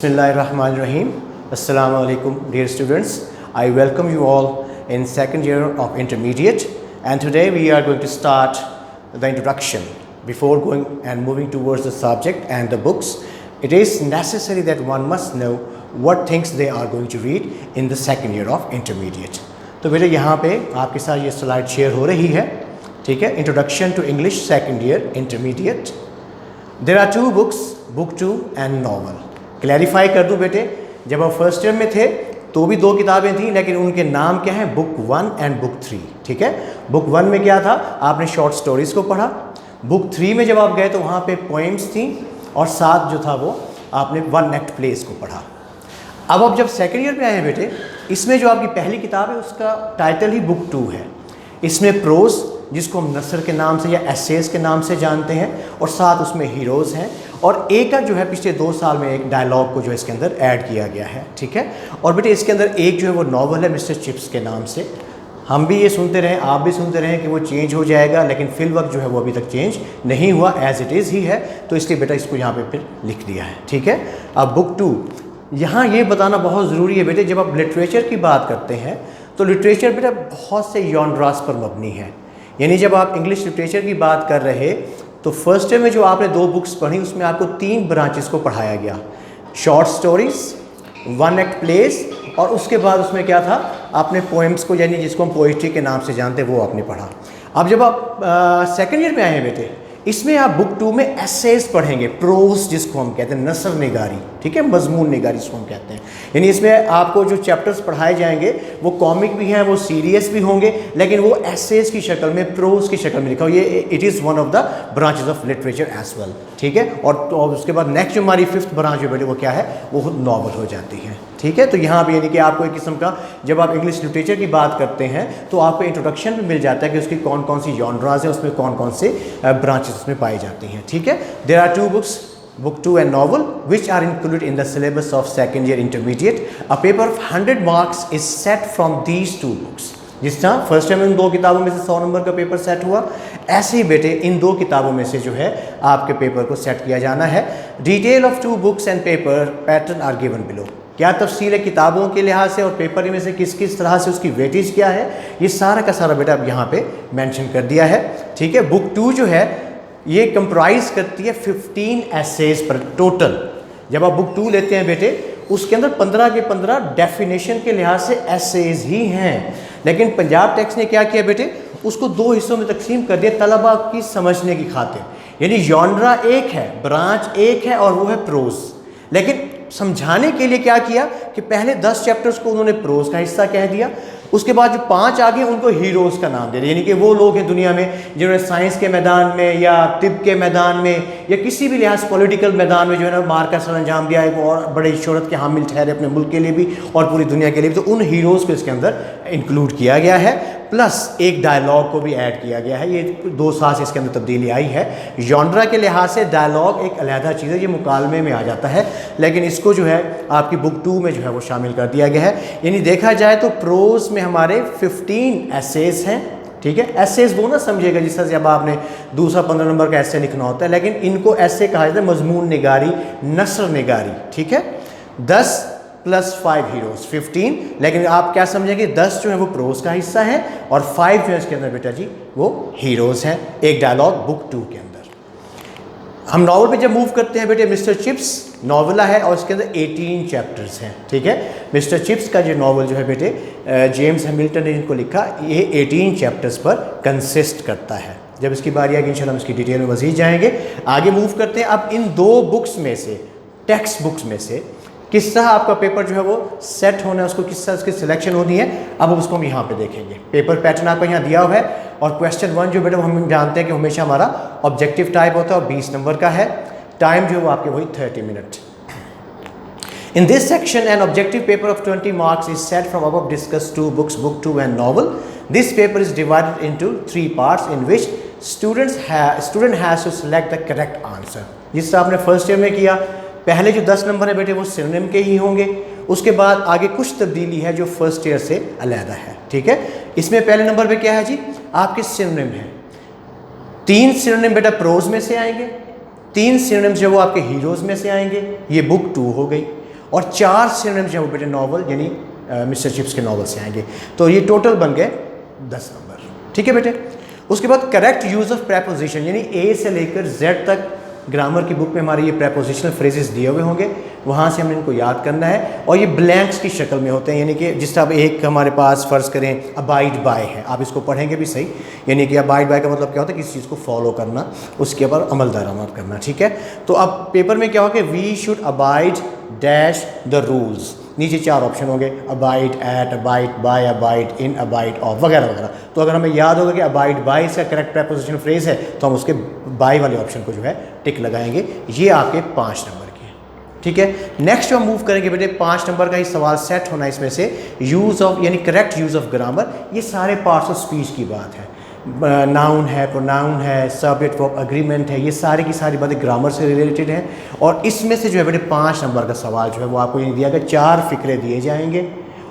Bismillahirrahmanirrahim. Assalamu alaikum, dear students. I welcome you all in second year of intermediate, and today we are going to start the introduction. Before going and moving towards the subject and the books, it is necessary that one must know what things they are going to read in the second year of intermediate. तो बेटा यहाँ पे आपके साथ ये slide share हो रही है, ठीक है? Introduction to English second year intermediate. There are two books, book 2 and novel. Clarify कर दूं बेटे, जब आप फर्स्ट ईयर में थे तो भी दो किताबें थी, लेकिन उनके नाम क्या हैं? Book 1 and book 3. ठीक है? बुक 1 में क्या था? आपने शॉर्ट स्टोरीज को पढ़ा. बुक 3 में जब आप गए तो वहाँ पे पोएम्स थी, और साथ जो था वो आपने वन एक्ट प्लेस को पढ़ा. अब आप जब सेकेंड ईयर पे आए हैं बेटे, इसमें जो आपकी पहली किताब है उसका टाइटल ही बुक 2 है. इसमें प्रोज, जिसको हम नसर के नाम से या एसेस के नाम से जानते हैं, और साथ उसमें हीरोज़ हैं, और एक जो है पिछले 2 साल में एक डायलॉग को जो इसके अंदर ऐड किया गया है. ठीक है? और बेटे इसके अंदर एक जो है वो नॉवल है मिस्टर चिप्स के नाम से. हम भी ये सुनते रहे, आप भी सुनते रहे कि वो चेंज हो जाएगा, लेकिन फिल वक्त जो है वो अभी तक चेंज नहीं हुआ, एज इट इज़ ही है. तो इसलिए बेटा इसको यहाँ पे फिर लिख दिया है. ठीक है? अब बुक 2, यहाँ ये बताना बहुत ज़रूरी है बेटे, जब आप लिटरेचर की बात करते हैं तो लिटरेचर बेटा बहुत से जॉनरास पर मबनी है. यानी जब आप इंग्लिश लिटरेचर की बात कर रहे तो फर्स्ट ईयर में जो आपने 2 बुक्स पढ़ी उसमें आपको 3 ब्रांचेस को पढ़ाया गया. Short stories, one act place, और उसके बाद उसमें क्या था? आपने पोएम्स को, यानी जिसको हम पोइट्री के नाम से जानते हैं, वो आपने पढ़ा. अब जब आप सेकेंड ईयर में आए हैं बेटे, इसमें आप बुक 2 में एसेज पढ़ेंगे, प्रोज जिसको हम कहते हैं, नसर निगारी. ठीक है? मजमून निगारी जिसको हम कहते हैं. यानी इसमें आपको जो चैप्टर्स पढ़ाए जाएंगे वो कॉमिक भी हैं, वो सीरियस भी होंगे, लेकिन वो एसेज की शक्ल में, प्रोज की शक्ल में लिखा हो. ये it is one of the branches of literature as well. ठीक है? और उसके बाद नेक्स्ट जो हमारी 5th ब्रांच जो बेटे वो क्या है? वो नॉवल हो जाती है. ठीक है? तो यहाँ पे यानी कि आपको एक किस्म का, जब आप इंग्लिश लिटरेचर की बात करते हैं तो आपको इंट्रोडक्शन भी मिल जाता है कि उसकी कौन कौन सी जॉनराज हैं, उसमें कौन कौन से ब्रांचेस उसमें पाई जाती हैं. ठीक है? There are 2 books, book 2 and novel, which are included in the syllabus of second year intermediate. A paper of 100 marks is set from these 2 books. जिस तरह फर्स्ट टाइम इन 2 किताबों में से 100 नंबर का पेपर सेट हुआ, ऐसे ही बेटे इन 2 किताबों में से जो है आपके पेपर को सेट किया जाना है. Detail of 2 books and paper pattern are given below. क्या तफसील है किताबों के लिहाज से और पेपर में से किस किस तरह से उसकी वेटेज क्या है, ये सारा का सारा बेटा अब यहाँ पे मेंशन कर दिया है. ठीक है? बुक 2 जो है ये कंप्राइज करती है 15 एसेज पर टोटल. जब आप बुक 2 लेते हैं बेटे, उसके अंदर 15 के 15 डेफिनेशन के लिहाज से एसेज ही हैं, लेकिन पंजाब टेक्स्ट ने क्या किया बेटे? उसको 2 हिस्सों में तकसीम कर दिया तलबा की समझने की खातिर. यानी जॉनरा एक है, ब्रांच एक है, और वो है प्रोज. लेकिन समझाने के लिए क्या किया कि पहले 10 चैप्टर्स को उन्होंने प्रोज का हिस्सा कह दिया, उसके बाद जो 5 आगे उनको हीरोज़ का नाम दे दिया. यानी कि वो लोग हैं दुनिया में जिन्होंने साइंस के मैदान में या तिब के मैदान में या किसी भी लिहाज पॉलिटिकल मैदान में जो है ना मार का सर अंजाम दिया है, वो और बड़े शोहरत के हामिल ठहरे अपने मुल्क के लिए भी और पूरी दुनिया के लिए भी. तो उन हीरोज़ को इसके अंदर इंक्लूड किया गया है, प्लस एक डायलॉग को भी ऐड किया गया है. ये 2 साल से इसके अंदर तब्दीली आई है. जॉनरा के लिहाज से डायलॉग एक अलहदा चीज़ है, ये मुकालमे में आ जाता है, लेकिन इसको जो है आपकी बुक 2 में जो है वो शामिल कर दिया गया है. यानी देखा जाए तो प्रोज में हमारे 15 एसेज हैं. ठीक है? एसेज वो ना समझिएगा जिस तरह से अब आपने दूसरा 15 नंबर का ऐसे लिखना होता है, लेकिन इनको ऐसे कहा जाता है मजमून निगारी, नसर निगारी. ठीक है? 10 + 5 हीरोज़ 15, लेकिन आप क्या समझेंगे 10 जो है वो प्रोज का हिस्सा है और 5 जो है इसके अंदर बेटा जी वो हीरोज़ हैं. एक डायलॉग बुक 2 के अंदर. हम नावल पे जब मूव करते हैं बेटे, मिस्टर चिप्स नावला है और इसके अंदर 18 चैप्टर्स हैं. ठीक है? मिस्टर चिप्स का जो नावल जो है बेटे, जेम्स हैमिल्टन ने इनको लिखा, ये 18 चैप्टर्स पर कंसिस्ट करता है. जब इसकी बारी आएगी इंशाल्लाह हम इसकी डिटेल में मज़ीद जाएंगे. आगे मूव करते हैं. अब इन 2 बुक्स में से, टेक्स्ट बुक्स में से किस तरह आपका पेपर जो है वो सेट होना है, उसको किस तरह उसकी सिलेक्शन होनी है, अब उसको हम यहाँ पे देखेंगे. पेपर पैटर्न आपको यहाँ दिया हुआ है, और क्वेश्चन 1 जो बेटा हम जानते हैं कि हमेशा हमारा ऑब्जेक्टिव टाइप होता है और 20 नंबर का है. टाइम जो है वो आपके वही 30 minute. In this section an objective paper of 20 marks is set from above discuss 2 books, book 2 and novel. This paper is divided into 3 parts in which student has to select the correct answer. जिस तरह आपने first year में किया, पहले जो 10 number है बेटे वो सिनोनिम के ही होंगे, उसके बाद आगे कुछ तब्दीली है जो फर्स्ट ईयर से अलहदा है. ठीक है? इसमें पहले नंबर पे क्या है जी? आपके सिनोनिम है. 3 सिनोनिम बेटा प्रोज में से आएंगे, 3 सिनोनिम्स जो वो आपके हीरोज़ में से आएंगे. ये बुक 2 हो गई. और 4 सिनोनिम्स जो बेटे नॉवल यानी मिस्टर चिप्स के नॉवल से आएंगे। तो ये टोटल बन गए 10 नंबर, ठीक है बेटे। उसके बाद करेक्ट यूज़ ऑफ प्रेपोजिशन, यानी ए से लेकर जेड तक ग्रामर की बुक में हमारे ये प्रेपोजिशनल फ्रेजेस दिए हुए होंगे, वहाँ से हमने इनको याद करना है। और ये ब्लैंक्स की शक्ल में होते हैं, यानी कि जिस तरह एक हमारे पास फ़र्ज़ करें अबाइड बाय है, आप इसको पढ़ेंगे भी सही, यानी कि अबाइड बाय का मतलब क्या होता है, किसी चीज़ को फॉलो करना, उसके ऊपर अमल दरामद करना, ठीक है। तो अब पेपर में क्या होगा कि we should abide dash the rules, नीचे 4 ऑप्शन होंगे, abide at, abide by, abide in, abide of, वगैरह वगैरह। तो अगर हमें याद होगा कि अबाइड बाय इसका करेक्ट प्रेपोजिशन फ्रेज है, तो हम उसके बाय वाले ऑप्शन को जो है टिक लगाएंगे। ये आपके 5 नंबर के हैं, ठीक है। नेक्स्ट हम मूव करेंगे बेटे, 5 नंबर का ही सवाल सेट होना इसमें से, यूज़ ऑफ यानी करेक्ट यूज़ ऑफ ग्रामर। ये सारे पार्ट्स ऑफ स्पीच की बात है, नाउन है, प्रोनाउन है, सब्जेक्ट वर्ब एग्रीमेंट है, ये सारी की सारी बातें ग्रामर से रिलेटेड हैं। और इसमें से जो है बेटे 5 नंबर का सवाल जो है वो आपको ये दिया गया, 4 फ़िक्रे दिए जाएंगे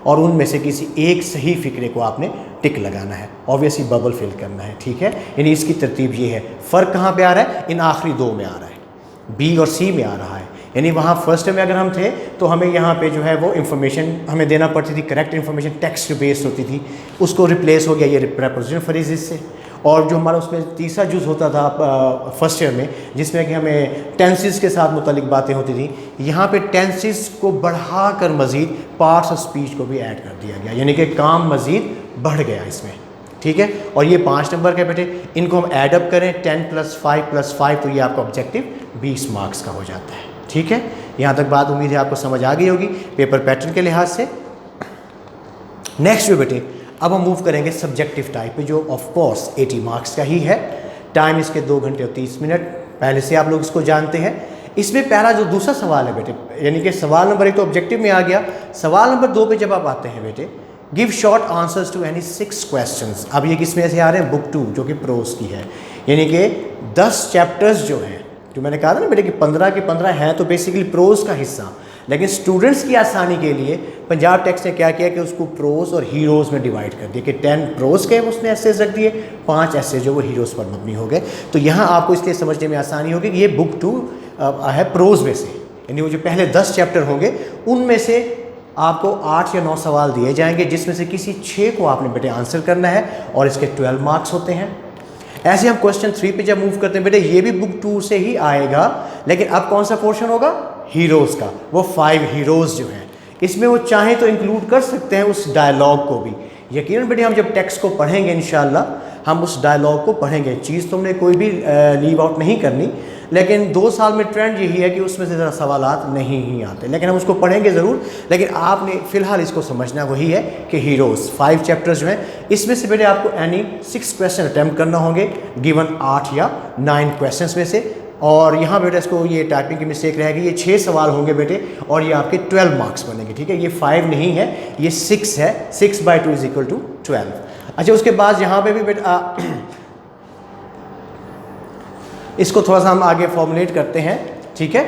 और उनमें से किसी एक सही फ़िक्रे को आपने टिक लगाना है, ऑब्वियसली बबल फिल करना है, ठीक है। यानी इसकी तरतीब ये है। फ़र्क कहाँ पे आ रहा है, इन आखिरी 2 में आ रहा है, बी और सी में आ रहा है। यानी वहाँ फर्स्ट में अगर हम थे तो हमें यहाँ पे जो है वो इन्फॉर्मेशन हमें देना पड़ती थी, करेक्ट इन्फॉर्मेशन टेक्स्ट बेस्ड होती थी, उसको रिप्लेस हो गया ये प्रेपोजिशन फ्रेजेस से। और जो हमारा उसमें तीसरा जुज़ होता था फर्स्ट ईयर में, जिसमें कि हमें टेंसेस के साथ मुतालिक बातें होती थी, यहाँ पे टेंसेस को बढ़ाकर मज़ीद पार्ट्स ऑफ स्पीच को भी ऐड कर दिया गया, यानी कि काम मज़ीद बढ़ गया इसमें, ठीक है। और ये 5 नंबर के बेटे, इनको हम एडअप करें 10 + 5 + 5, तो ये आपका ऑब्जेक्टिव 20 मार्क्स का हो जाता है, ठीक है। यहाँ तक बात उम्मीद है आपको समझ आ गई होगी पेपर पैटर्न के लिहाज से। नेक्स्ट जो बेटे, अब हम मूव करेंगे सब्जेक्टिव टाइप पे, जो ऑफ कोर्स 80 मार्क्स का ही है। टाइम इसके 2 घंटे और 30 मिनट, पहले से आप लोग इसको जानते हैं। इसमें पहला जो दूसरा सवाल है बेटे, यानी कि सवाल नंबर 1 तो ऑब्जेक्टिव में आ गया, सवाल नंबर 2 पे जब आप आते हैं बेटे, give short answers to any 6 questions. अब ये किस में से आ रहे हैं, बुक 2 जो कि प्रोज की है, यानी कि 10 चैप्टर्स जो हैं, जो मैंने कहा था ना बेटे कि 15 के 15 हैं तो बेसिकली प्रोज का हिस्सा, लेकिन स्टूडेंट्स की आसानी के लिए पंजाब टेक्स्ट ने क्या किया कि उसको प्रोज और हीरोज़ में डिवाइड कर दिया कि 10 प्रोज के उसने एसेज रख दिए, 5 एसेज जो वो हीरोज़ पर मबनी हो गए। तो यहाँ आपको इसलिए समझने में आसानी होगी कि ये बुक 2 है प्रोज में से, यानी वो जो पहले 10 चैप्टर होंगे उनमें से आपको 8 या 9 सवाल दिए जाएंगे, जिसमें से किसी 6 को आपने बेटे आंसर करना है और इसके 12 मार्क्स होते हैं। ऐसे हम क्वेश्चन 3 पे जब मूव करते हैं बेटे, ये भी बुक 2 से ही आएगा, लेकिन अब कौन सा पोर्शन होगा, हीरोज़ का। वो 5 हीरोज़ जो हैं, इसमें वो चाहें तो इंक्लूड कर सकते हैं उस डायलॉग को भी। यकीनन बेटे हम जब टेक्स्ट को पढ़ेंगे इंशाल्लाह हम उस डायलॉग को पढ़ेंगे, चीज़ तुमने कोई भी लीव आउट नहीं करनी, लेकिन 2 साल में ट्रेंड यही है कि उसमें से ज़रा सवालात नहीं ही आते, लेकिन हम उसको पढ़ेंगे ज़रूर। लेकिन आपने फ़िलहाल इसको समझना वही है कि हीरोज़ 5 चैप्टर्स जो हैं, इसमें से बेटे आपको एनी 6 क्वेश्चन अटैम्प्ट करना होंगे, गिवन 8 या 9 क्वेश्चन में से। और यहाँ बेटे इसको ये टाइपिंग की मिस्टेक रहेगी, ये 6 सवाल होंगे बेटे और ये आपके 12 मार्क्स बनेंगे, ठीक है। ये 5 नहीं है, ये 6 है, 6/2 = 12। अच्छा, उसके बाद यहाँ पे भी बेटा इसको थोड़ा सा हम आगे फॉर्मुलेट करते हैं, ठीक है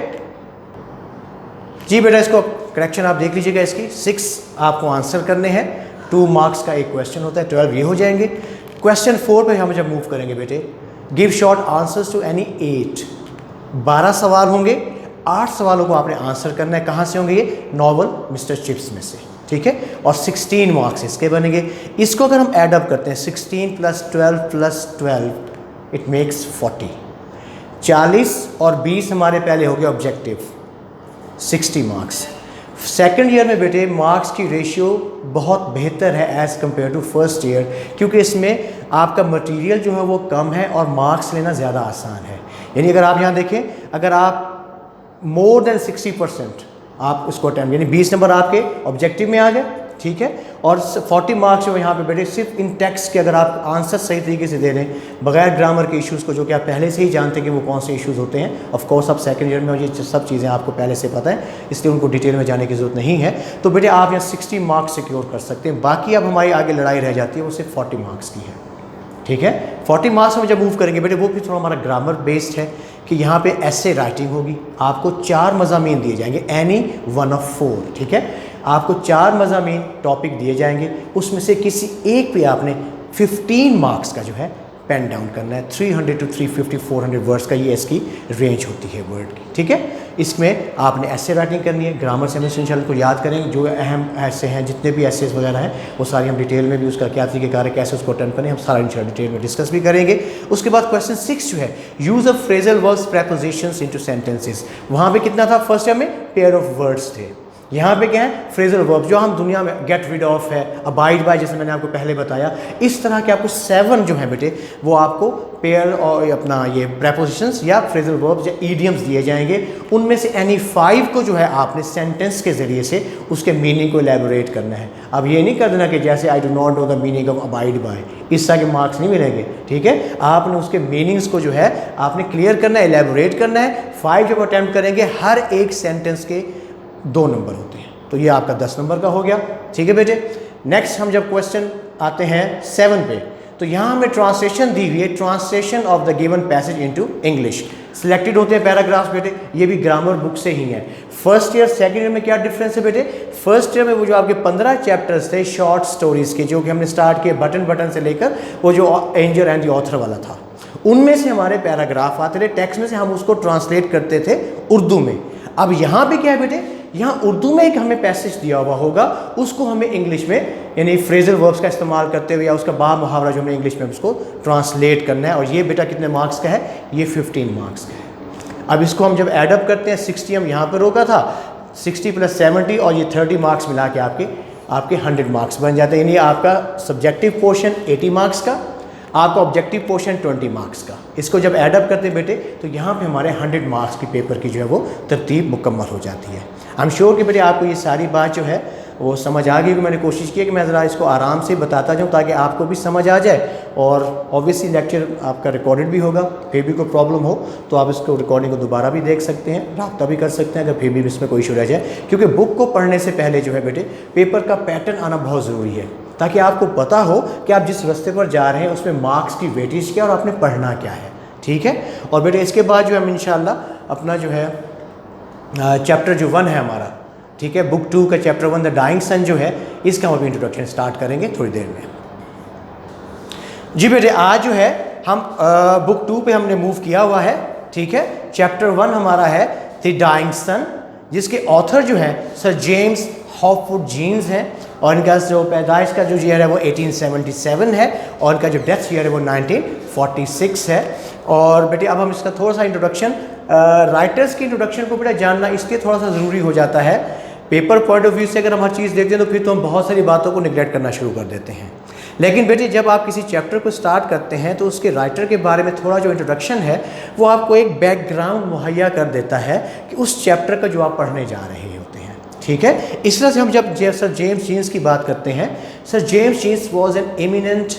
जी बेटा। इसको करेक्शन आप देख लीजिएगा, इसकी 6 आपको आंसर करने हैं, 2 मार्क्स का एक क्वेश्चन होता है, 12 ये हो जाएंगे। क्वेश्चन 4 पे हम जब मूव करेंगे बेटे, give short answers to any 8, 12 सवाल होंगे, 8 सवालों को आपने आंसर करना है। कहाँ से होंगे ये, नॉवल मिस्टर चिप्स में से, ठीक है। और 16 मार्क्स इसके बनेंगे। इसको अगर हम एडअप करते हैं 16 + 12 + 12 इट मेक्स 40, 40 और 20 हमारे पहले हो गए ऑब्जेक्टिव, 60 मार्क्स। सेकंड ईयर में बेटे मार्क्स की रेशियो बहुत बेहतर है as compare to first year, क्योंकि इसमें आपका मटेरियल जो है वो कम है और मार्क्स लेना ज़्यादा आसान है। यानी अगर आप यहाँ देखें, अगर आप मोर देन 60% आप उसको अटैम्प्ट, यानी 20 नंबर आपके ऑब्जेक्टिव में आ गए, ठीक है, और 40 मार्क्स जो यहाँ पे बेटे सिर्फ इन टेक्स्ट के अगर आप आंसर सही तरीके से दे दें, बगैर ग्रामर के इश्यूज़ को, जो कि आप पहले से ही जानते हैं कि वो कौन से इश्यूज़ होते हैं। ऑफ कोर्स आप सेकंड ईयर में ये सब चीज़ें आपको पहले से पता है, इसलिए उनको डिटेल में जाने की ज़रूरत नहीं है। तो बेटे आप यहाँ 60 मार्क्स सिक्योर कर सकते हैं। बाकी अब हमारी आगे लड़ाई रह जाती है, वो सिर्फ 40 मार्क्स की है, ठीक है। 40 मार्क्स में जब मूव करेंगे बेटे, वो फिर थोड़ा हमारा ग्रामर बेस्ड है कि यहाँ पे ऐसे राइटिंग होगी, आपको 4 मज़ामीन दिए जाएंगे, एनी 1 of 4, ठीक है। आपको 4 मज़ामीन टॉपिक दिए जाएंगे, उसमें से किसी एक पे आपने 15 मार्क्स का जो है पेन डाउन करना है। 300 to 350 400 वर्ड्स का ये इसकी रेंज होती है वर्ड की, ठीक है। इसमें आपने ऐसे राइटिंग करनी है, ग्रामर से हम इंशाल्लाह को याद करेंगे, जो अहम ऐसे हैं जितने भी ऐसे वगैरह हैं वो सारी हम डिटेल में भी उसका क्या तरीक़ेकार है, कैसे उसको अटेम्प्ट करें, हम सारा इंशाल्लाह डिटेल में डिस्कस भी करेंगे। उसके बाद क्वेश्चन 6 जो है, use of phrasal verbs prepositions into sentences. वहाँ पे कितना था, फर्स्ट ईयर में पेयर ऑफ वर्ड्स थे, यहाँ पे क्या है फ्रेजल वर्ब, जो हम दुनिया में गेट रिड ऑफ है, अबाइड बाय, जैसे मैंने आपको पहले बताया, इस तरह के आपको 7 जो है बेटे वो आपको पेयर और अपना ये प्रेपोजिशंस या फ्रेजल वर्ब्स या ईडियम्स दिए जाएंगे। उनमें से एनी 5 को जो है आपने सेंटेंस के ज़रिए से उसके मीनिंग को एलेबोरेट करना है। अब ये नहीं कर देना कि जैसे I do not know the meaning of abide by, इस तरह के मार्क्स नहीं मिलेंगे, ठीक है। आपने उसके मीनिंग्स को जो है आपने क्लियर करना है, एलेबोरेट करना है। 5 जब अटैम्प्ट करेंगे हर एक सेंटेंस के 2 नंबर होते हैं, तो ये आपका 10 नंबर का हो गया, ठीक है बेटे। नेक्स्ट हम जब क्वेश्चन आते हैं 7 पे, तो यहाँ हमें ट्रांसलेशन दी हुई है, translation of the given passage into English. Selected होते हैं पैराग्राफ्स बेटे, ये भी ग्रामर बुक से ही है। फर्स्ट ईयर सेकंड ईयर में क्या डिफरेंस है बेटे, फर्स्ट ईयर में वो जो आपके 15 चैप्टर्स थे शॉर्ट स्टोरीज के, जो कि हमने स्टार्ट किए बटन से लेकर वो जो एंजर एंड द ऑथर वाला था, उनमें से हमारे पैराग्राफ आते थे टेक्स्ट में से, हम उसको ट्रांसलेट करते थे उर्दू में। अब यहाँ पे क्या है बेटे, यहाँ उर्दू में एक हमें पैसेज दिया हुआ होगा, उसको हमें इंग्लिश में यानी फ्रेजल वर्ब्स का इस्तेमाल करते हुए या उसका बा मुहावरा जो हमें इंग्लिश में उसको ट्रांसलेट करना है। और ये बेटा कितने मार्क्स का है, ये 15 मार्क्स का है। अब इसको हम जब एडअप करते हैं 60 हम यहाँ पर रोका था, 60 + 70 और ये 30 मार्क्स मिला के आपके 100 मार्क्स बन जाते हैं। यानी आपका सब्जेक्टिव पोर्शन 80 मार्क्स का, आपका ऑब्जेक्टिव पोर्शन 20 मार्क्स का। इसको जब एडअप करते हैं बेटे तो यहाँ पे हमारे 100 मार्क्स की पेपर की जो है वो तरतीब मुकम्मल हो जाती है। आई एम श्योर कि बेटे आपको ये सारी बात जो है वो समझ आ गई। मैंने कोशिश की कि मैं ज़रा इसको आराम से बताता जाऊँ ताकि आपको भी समझ आ जाए, और ऑब्वियसली लेक्चर आपका रिकॉर्डेड भी होगा, फिर भी कोई प्रॉब्लम हो तो आप इसको रिकॉर्डिंग को दोबारा भी देख सकते हैं, रब्ता भी कर सकते हैं अगर फिर भी इसमें कोई इशू रह जाए। क्योंकि बुक को पढ़ने से पहले जो है बेटे पेपर का पैटर्न आना बहुत ज़रूरी है, ताकि आपको पता हो कि आप जिस रास्ते पर जा रहे हैं उसमें मार्क्स की वेटेज क्या और आपने पढ़ना क्या है, ठीक है। और बेटे इसके बाद जो है हम इंशाल्लाह अपना जो है चैप्टर जो 1 है हमारा, ठीक है, बुक 2 का चैप्टर 1 द डाइंग सन जो है, इसका हम अभी इंट्रोडक्शन स्टार्ट करेंगे थोड़ी देर में। जी बेटे आज जो है हम बुक 2 पे हमने मूव किया हुआ है, ठीक है। चैप्टर 1 हमारा है द डाइंग सन, जिसके ऑथर जो है सर जेम्स हॉपवुड जीन्स हैं, और इनका जो पैदाइश का जो ईयर है वो 1877 है, और इनका जो डेथ ईयर है वो 1946 है। और बेटे अब हम इसका थोड़ा सा इंट्रोडक्शन, राइटर्स की इंट्रोडक्शन को बेटा जानना इसलिए थोड़ा सा ज़रूरी हो जाता है। पेपर पॉइंट ऑफ व्यू से अगर हम हर चीज़ देखते हैं तो फिर तो हम बहुत सारी बातों को निगलेक्ट करना शुरू कर देते हैं। लेकिन बेटे जब आप किसी चैप्टर को स्टार्ट करते हैं तो उसके राइटर के बारे में थोड़ा जो इंट्रोडक्शन है वो आपको एक बैकग्राउंड मुहैया कर देता है कि उस चैप्टर का जो आप पढ़ने जा रहे होते हैं, ठीक है। इस तरह से हम जब सर जेम्स जीन्स की बात करते हैं, sir James Jeans was an eminent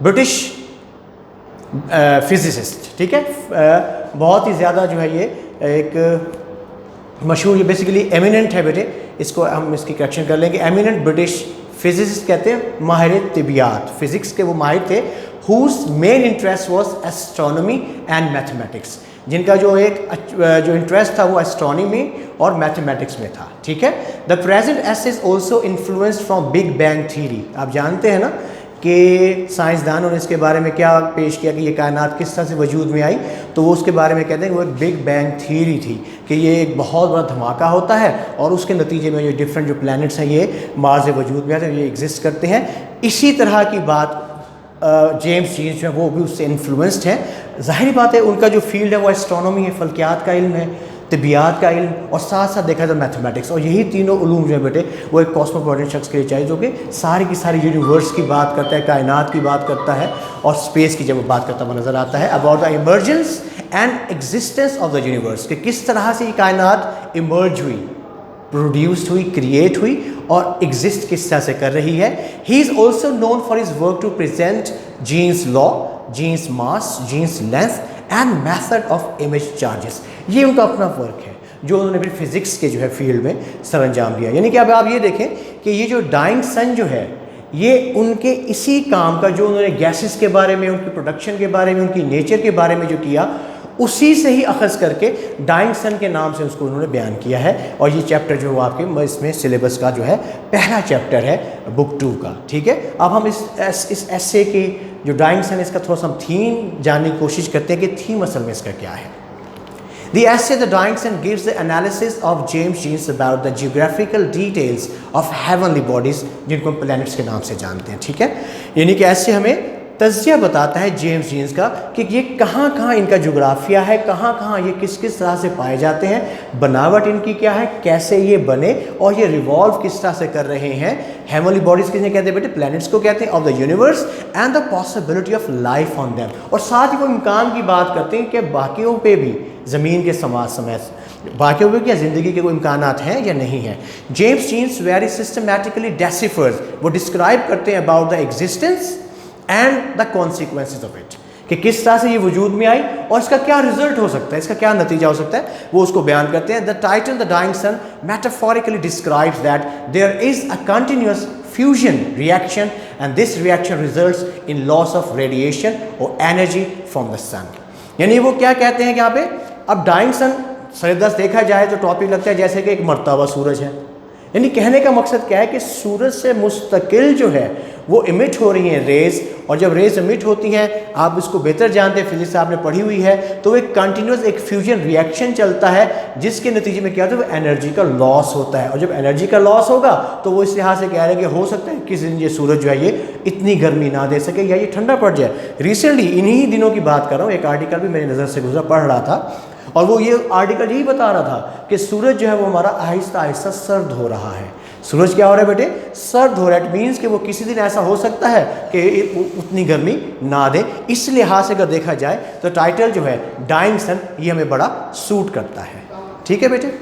British physicist, ठीक है। बहुत ही ज़्यादा जो है ये एक मशहूर, ये बेसिकली एमिनेंट है बेटे, इसको हम इसकी करेक्शन कर लेंगे। एमिनेंट ब्रिटिश फिजिसिस्ट कहते हैं, माहिर तिबियात, फिज़िक्स के वो माहिर थे। Whose main interest was astronomy and mathematics, जिनका जो इंटरेस्ट था वो एस्ट्रोनॉमी और मैथमेटिक्स में था, ठीक है। The present essays also influenced from big bang theory. आप जानते हैं ना कि साइंसदानों ने इसके बारे में क्या पेश किया कि ये कायनात किस तरह से वजूद में आई, तो वो उसके बारे में कहते हैं कि वो एक बिग बैंग थ्योरी थी कि ये एक बहुत बड़ा धमाका होता है और उसके नतीजे में ये डिफरेंट जो प्लैनेट्स हैं ये मार्स से वजूद में आते हैं, ये एग्जिस्ट करते हैं। इसी तरह की बात जेम्स जीन्स जो है वो भी उससे इन्फ्लुएंस्ड है। ज़ाहिर बात है उनका जो फील्ड है वो एस्ट्रोनॉमी है, फल्कियात का इल्म है, तिबियात का इल्म, और साथ साथ देखा जाए मैथमेटिक्स। और यही तीनों उलूम जो है बेटे वो एक कॉस्मोपॉलिटन शख्स के लिए चाहिए जो कि सारी की सारी यूनिवर्स की बात करता है, कायनात की बात करता है और स्पेस की जब बात करता हुआ नज़र आता है। About the emergence and existence of the universe, कि किस तरह से ये कायनात इमर्ज हुई, प्रोड्यूस्ड हुई, क्रिएट हुई और एग्जिस्ट किस तरह से कर रही है। He is also known for his work to present Jeans law, Jeans mass, Jeans length and method of image charges. ये उनका अपना वर्क है जो उन्होंने फिर फिज़िक्स के जो है फील्ड में सर अंजाम दिया। यानी कि अब आप ये देखें कि ये जो डाइंग सन जो है ये उनके इसी काम का, जो उन्होंने गैसेस के बारे में, उनकी प्रोडक्शन के बारे में, उनकी नेचर के बारे में जो किया, उसी से ही अखज़ करके डाइंग सन के नाम से उसको उन्होंने बयान किया है। और ये चैप्टर जो आपके इसमें सिलेबस का जो है पहला चैप्टर है बुक 2 का, ठीक है। अब हम इस एस्से की जो डाइंग सन, इसका थोड़ा सा हम थीम जानने की कोशिश करते हैं कि थीम असल में इसका क्या है। The essay The Dying Sun gives the analysis of James Jeans about the geographical details of heavenly bodies, जिनको हम planets के नाम से जानते हैं, ठीक है। यानी कि ऐसे हमें तज़किया बताता है जेम्स जीन्स का कि ये कहाँ कहाँ इनका जोग्राफिया है, कहाँ कहाँ ये किस किस तरह से पाए जाते हैं, बनावट इनकी क्या है, कैसे ये बने और ये रिवॉल्व किस तरह से कर रहे हैं। हेवनली बॉडीज किसने कहते हैं बेटे, प्लैनेट्स को कहते हैं, of the universe and the possibility of life on them. और साथ ही वो इम्कान की बात करते हैं कि बाकियों पे भी ज़मीन के समाज समेत बाकियों पे क्या ज़िंदगी के कोई इम्कानात हैं या नहीं हैं। जेम्स जीन्स वेरी सिस्टमैटिकली डेसिफर्स, वो डिस्क्राइब करते हैं about the existence and the consequences of it, कि किस तरह से ये वजूद में आई और इसका क्या रिजल्ट हो सकता है, इसका क्या नतीजा हो सकता है, वो उसको बयान करते हैं। The title the dying sun metaphorically describes that there is a continuous fusion reaction and this reaction results in loss of radiation और एनर्जी फ्रॉम द सन। यानी वो क्या कहते हैं कि यहाँ पे अब डाइंग सन सरेदस देखा जाए तो टॉपिक लगता है जैसे कि एक मरता हुआ सूरज है। यानी कहने का मकसद क्या है कि सूरज से मुस्तकिल जो है वो इमिट हो रही हैं रेज़, और जब रेज़ इमिट होती हैं, आप इसको बेहतर जानते हैं, फिजिक्स आपने पढ़ी हुई है, तो एक कंटिन्यूस एक फ्यूजन रिएक्शन चलता है जिसके नतीजे में क्या होता है, वो एनर्जी का लॉस होता है। और जब एनर्जी का लॉस होगा तो वो इस लिहाज से कह रहे हैं कि हो सकता है किसी दिन ये सूरज जो है ये इतनी गर्मी ना दे सके या ये ठंडा पड़ जाए। रिसेंटली इन्हीं दिनों की बात कर रहा हूँ, एक आर्टिकल भी मेरी नज़र से गुजरा, पढ़ रहा था, और वो ये आर्टिकल यही बता रहा था कि सूरज जो है वो हमारा आहिस्ता आहिस्ता सर्द हो रहा है। सूरज क्या हो रहा है बेटे, सर्द हो रहा है। इट मीन्स कि वो किसी दिन ऐसा हो सकता है कि उतनी गर्मी ना दे। इस लिहाज से अगर देखा जाए तो टाइटल जो है डाइंग सन ये हमें बड़ा सूट करता है। ठीक है बेटे।